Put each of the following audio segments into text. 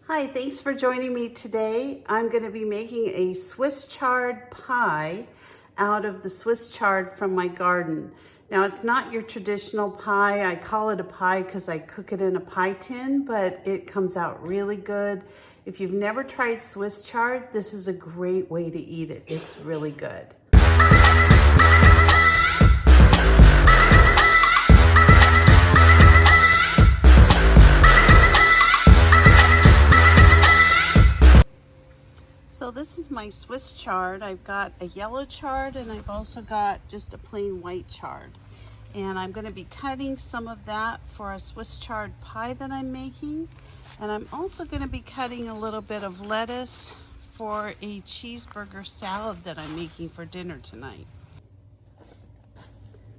Hi, thanks for joining me today. I'm going to be making a Swiss chard pie out of the Swiss chard from my garden. Now, it's not your traditional pie. I call it a pie because I cook it in a pie tin, but it comes out really good. If you've never tried Swiss chard, this is a great way to eat it. It's really good. So this is my Swiss chard. I've got a yellow chard and I've also got just a plain white chard. And I'm going to be cutting some of that for a Swiss chard pie that I'm making. And I'm also going to be cutting a little bit of lettuce for a cheeseburger salad that I'm making for dinner tonight.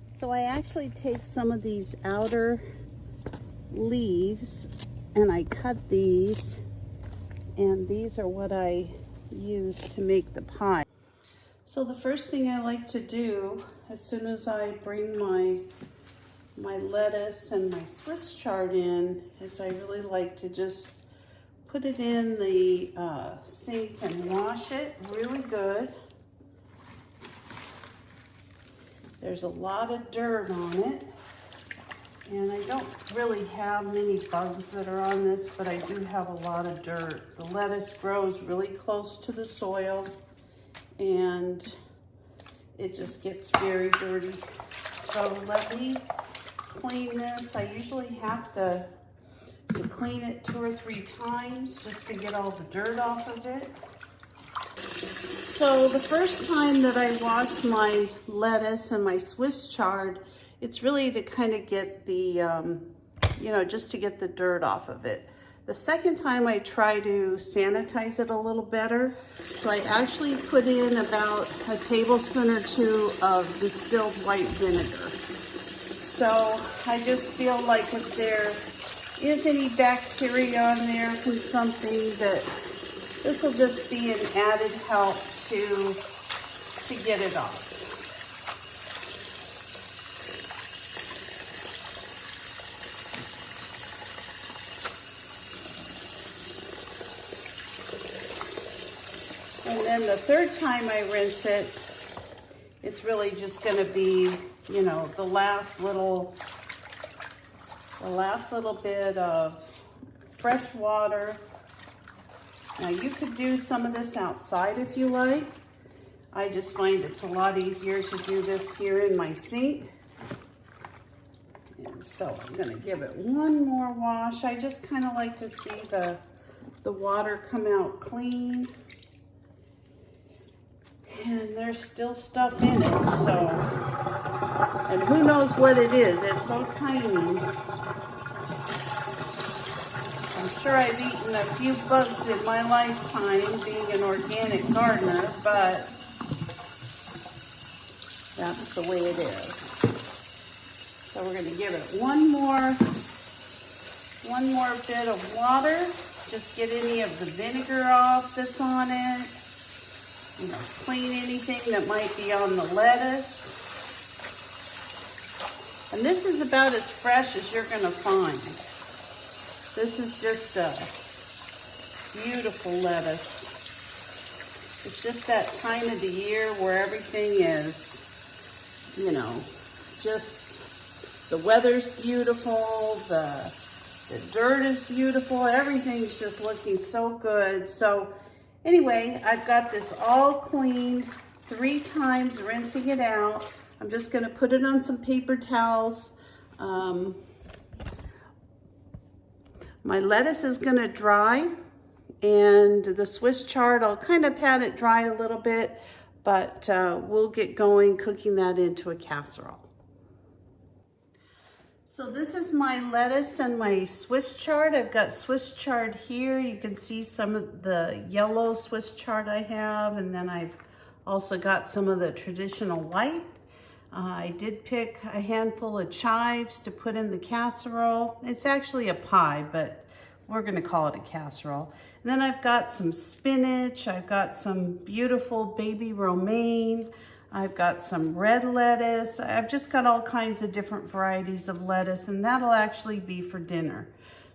So I actually take some of these outer leaves and I cut these, and these are what I use to make the pie. So the first thing I like to do as soon as I bring my lettuce and my Swiss chard in is I really like to just put it in the sink and wash it really good. There's a lot of dirt on it, and I don't really have many bugs that are on this, but I do have a lot of dirt. The lettuce grows really close to the soil, and it just gets very dirty. So let me clean this. I usually have to clean it 2 or 3 times just to get all the dirt off of it. So the first time that I wash my lettuce and my Swiss chard, it's really to kind of get the, just to get the dirt off of it. The second time I try to sanitize it a little better. So I actually put in about a tablespoon or 2 of distilled white vinegar. So I just feel like if there is any bacteria on there from something, that this will just be an added help to get it off. And then the third time I rinse it, it's really just going to be, the last little bit of fresh water. Now you could do some of this outside if you like. I just find it's a lot easier to do this here in my sink. And so I'm going to give it one more wash. I just kind of like to see the water come out clean. And there's still stuff in it, so, and who knows what it is. It's so tiny. I'm sure I've eaten a few bugs in my lifetime being an organic gardener, but that's the way it is. So we're going to give it one more bit of water. Just get any of the vinegar off that's on it. Clean anything that might be on the lettuce. And this is about as fresh as you're going to find. This is just a beautiful lettuce. It's just that time of the year where everything is, just the weather's beautiful, the dirt is beautiful, everything's just looking so good. So anyway, I've got this all cleaned 3 times, rinsing it out. I'm just going to put it on some paper towels. My lettuce is going to dry, and the Swiss chard, I'll kind of pat it dry a little bit, but we'll get going cooking that into a casserole. So this is my lettuce and my Swiss chard. I've got Swiss chard here. You can see some of the yellow Swiss chard I have, and then I've also got some of the traditional white. I did pick a handful of chives to put in the casserole. It's actually a pie, but we're gonna call it a casserole. And then I've got some spinach. I've got some beautiful baby romaine. I've got some red lettuce. I've just got all kinds of different varieties of lettuce, and that'll actually be for dinner.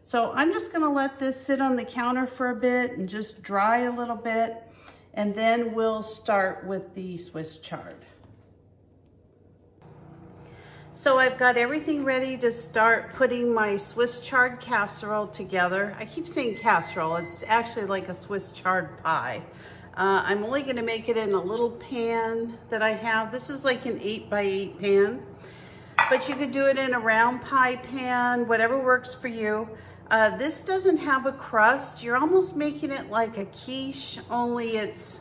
So I'm just gonna let this sit on the counter for a bit and just dry a little bit, and then we'll start with the Swiss chard. So I've got everything ready to start putting my Swiss chard casserole together. I keep saying casserole, it's actually like a Swiss chard pie. I'm only gonna make it in a little pan that I have. This is like an 8x8 pan, but you could do it in a round pie pan, whatever works for you. This doesn't have a crust. You're almost making it like a quiche, only it's,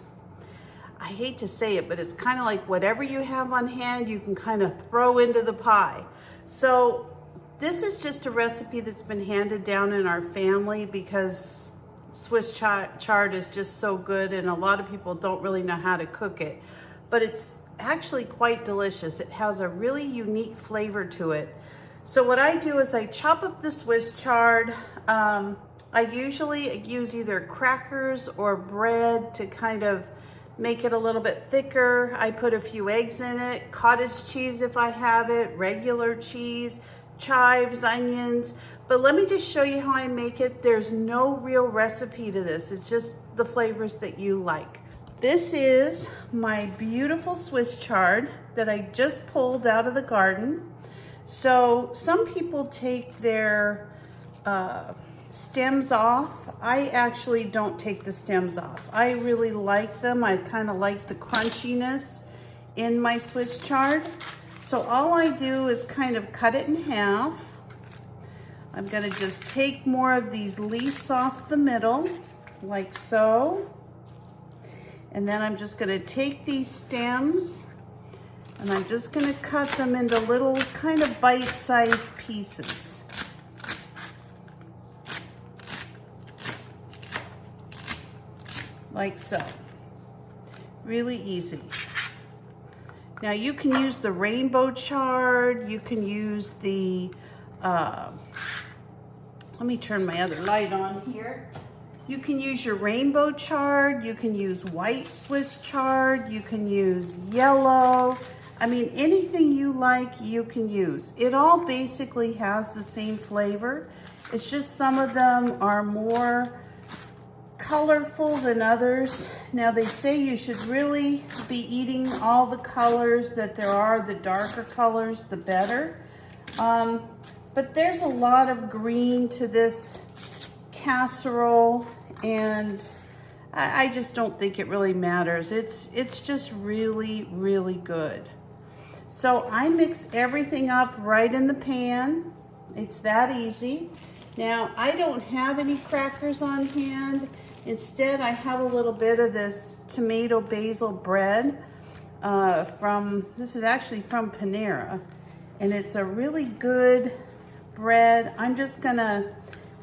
I hate to say it, but it's kind of like whatever you have on hand, you can kind of throw into the pie. So this is just a recipe that's been handed down in our family because Swiss chard is just so good, and a lot of people don't really know how to cook it. But it's actually quite delicious. It has a really unique flavor to it. So what I do is I chop up the Swiss chard. I usually use either crackers or bread to kind of make it a little bit thicker. I put a few eggs in it, cottage cheese if I have it, regular cheese, chives, onions. But let me just show you how I make it. There's no real recipe to this. It's just the flavors that you like. This is my beautiful Swiss chard that I just pulled out of the garden. So some people take their stems off. I actually don't take the stems off. I really like them. I kind of like the crunchiness in my Swiss chard. So all I do is kind of cut it in half. I'm gonna just take more of these leaves off the middle, like so. And then I'm just gonna take these stems and I'm just gonna cut them into little kind of bite-sized pieces. Like so. Really easy. Now you can use the rainbow chard, you can use the, let me turn my other light on here. You can use your rainbow chard, you can use white Swiss chard, you can use yellow. I mean, anything you like, you can use. It all basically has the same flavor. It's just some of them are more colorful than others. Now they say you should really be eating all the colors that there are. The darker colors, the better. But there's a lot of green to this casserole, and I just don't think it really matters. It's just really, really good. So I mix everything up right in the pan. It's that easy. Now I don't have any crackers on hand. Instead, I have a little bit of this tomato basil bread this is actually from Panera, and it's a really good bread. I'm just gonna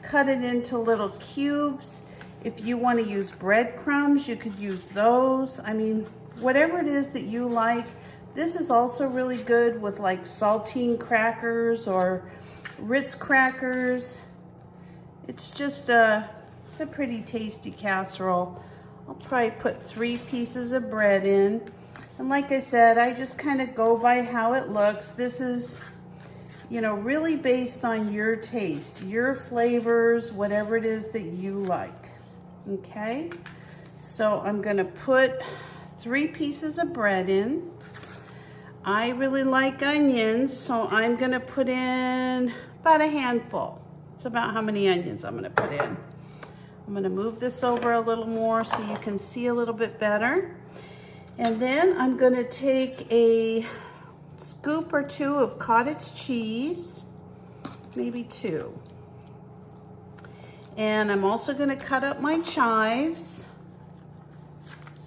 cut it into little cubes. If you want to use breadcrumbs, you could use those. I mean, whatever it is that you like. This is also really good with like saltine crackers or Ritz crackers. It's just it's a pretty tasty casserole. I'll probably put 3 pieces of bread in. And like I said, I just kind of go by how it looks. This is, you know, really based on your taste, your flavors, whatever it is that you like. Okay? So I'm gonna put 3 pieces of bread in. I really like onions, so I'm gonna put in about a handful. It's about how many onions I'm gonna put in. I'm gonna move this over a little more so you can see a little bit better. And then I'm gonna take a scoop or 2 of cottage cheese, maybe 2. And I'm also gonna cut up my chives.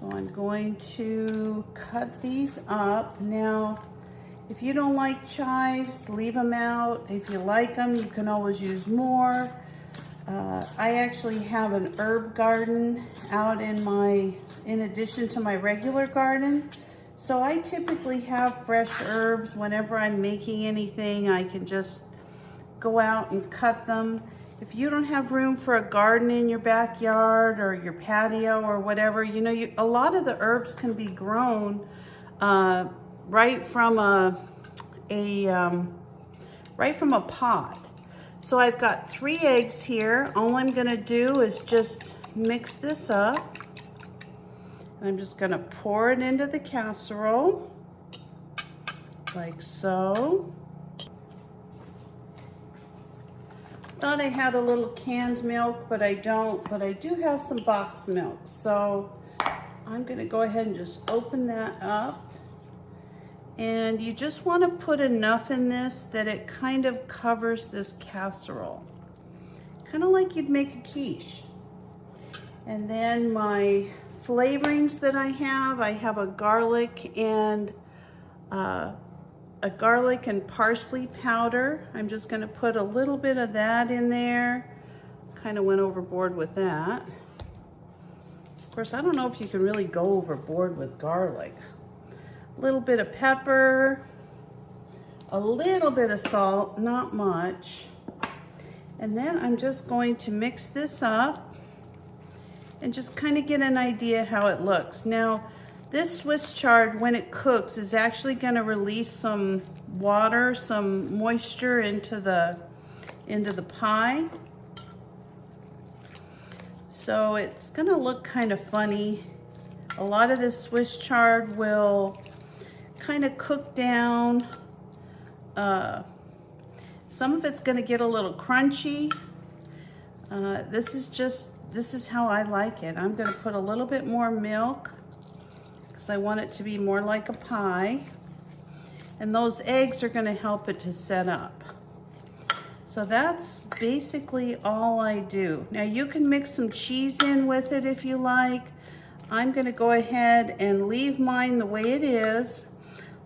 So I'm going to cut these up. Now, if you don't like chives, leave them out. If you like them, you can always use more. I actually have an herb garden out in addition to my regular garden. So I typically have fresh herbs. Whenever I'm making anything, I can just go out and cut them. If you don't have room for a garden in your backyard or your patio or whatever, you know, a lot of the herbs can be grown right from a pot. So I've got 3 eggs here. All I'm gonna do is just mix this up. And I'm just gonna pour it into the casserole, like so. Thought I had a little canned milk, but I don't, but I do have some box milk. So I'm gonna go ahead and just open that up. And you just wanna put enough in this that it kind of covers this casserole. Kind of like you'd make a quiche. And then my flavorings that I have a garlic and parsley powder. I'm just gonna put a little bit of that in there. Kind of went overboard with that. Of course, I don't know if you can really go overboard with garlic. A little bit of pepper, a little bit of salt, not much. And then I'm just going to mix this up and just kind of get an idea how it looks. Now, this Swiss chard, when it cooks, is actually going to release some water, some moisture into the pie. So it's going to look kind of funny. A lot of this Swiss chard will kind of cook down. Some of it's going to get a little crunchy. This is how I like it. I'm going to put a little bit more milk because I want it to be more like a pie. And those eggs are going to help it to set up. So that's basically all I do. Now you can mix some cheese in with it if you like. I'm going to go ahead and leave mine the way it is.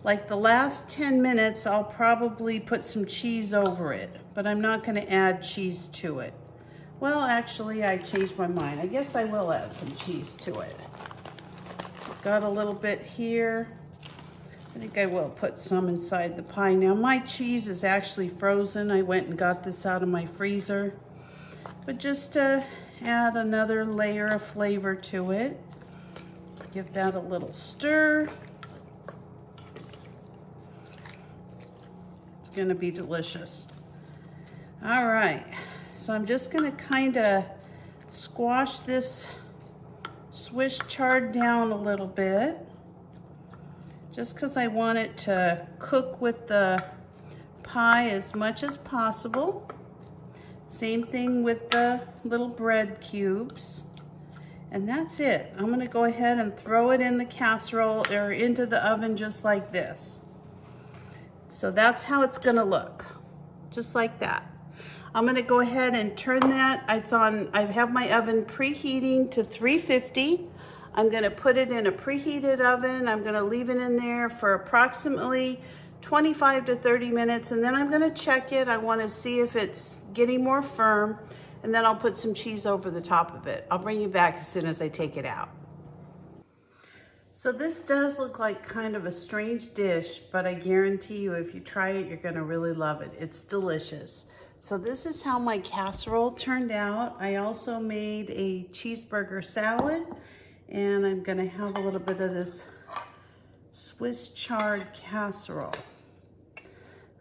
Like the last 10 minutes, I'll probably put some cheese over it, but I'm not going to add cheese to it. Well, actually, I changed my mind. I guess I will add some cheese to it. Got a little bit here. I think I will put some inside the pie. Now, my cheese is actually frozen. I went and got this out of my freezer. But just to add another layer of flavor to it, give that a little stir. It's gonna be delicious. All right, so I'm just gonna kind of squash this Swiss chard down a little bit, just because I want it to cook with the pie as much as possible. Same thing with the little bread cubes. And that's it. I'm gonna go ahead and throw it in the casserole or into the oven just like this. So that's how it's gonna look, just like that. I'm gonna go ahead and turn that. I have my oven preheating to 350. I'm gonna put it in a preheated oven. I'm gonna leave it in there for approximately 25 to 30 minutes, and then I'm gonna check it. I wanna see if it's getting more firm, and then I'll put some cheese over the top of it. I'll bring you back as soon as I take it out. So this does look like kind of a strange dish, but I guarantee you if you try it, you're gonna really love it. It's delicious. So this is how my casserole turned out. I also made a cheeseburger salad, and I'm gonna have a little bit of this Swiss chard casserole.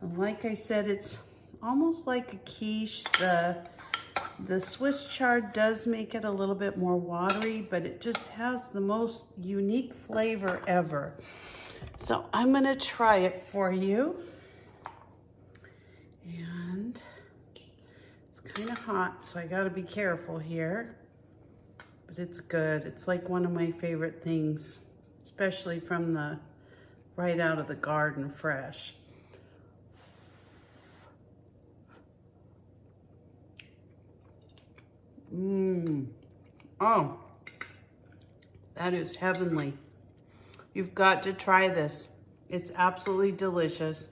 And like I said, it's almost like a quiche. The Swiss chard does make it a little bit more watery, but it just has the most unique flavor ever. So I'm gonna try it for you. And it's kind of hot, so I gotta be careful here. But it's good. It's like one of my favorite things, especially from right out of the garden fresh. Oh, that is heavenly. You've got to try this. It's absolutely delicious.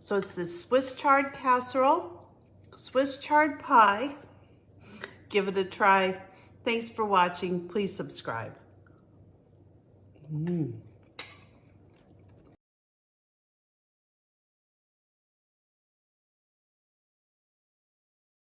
So it's the Swiss chard casserole, Swiss chard pie. Give it a try. Thanks for watching. Please subscribe.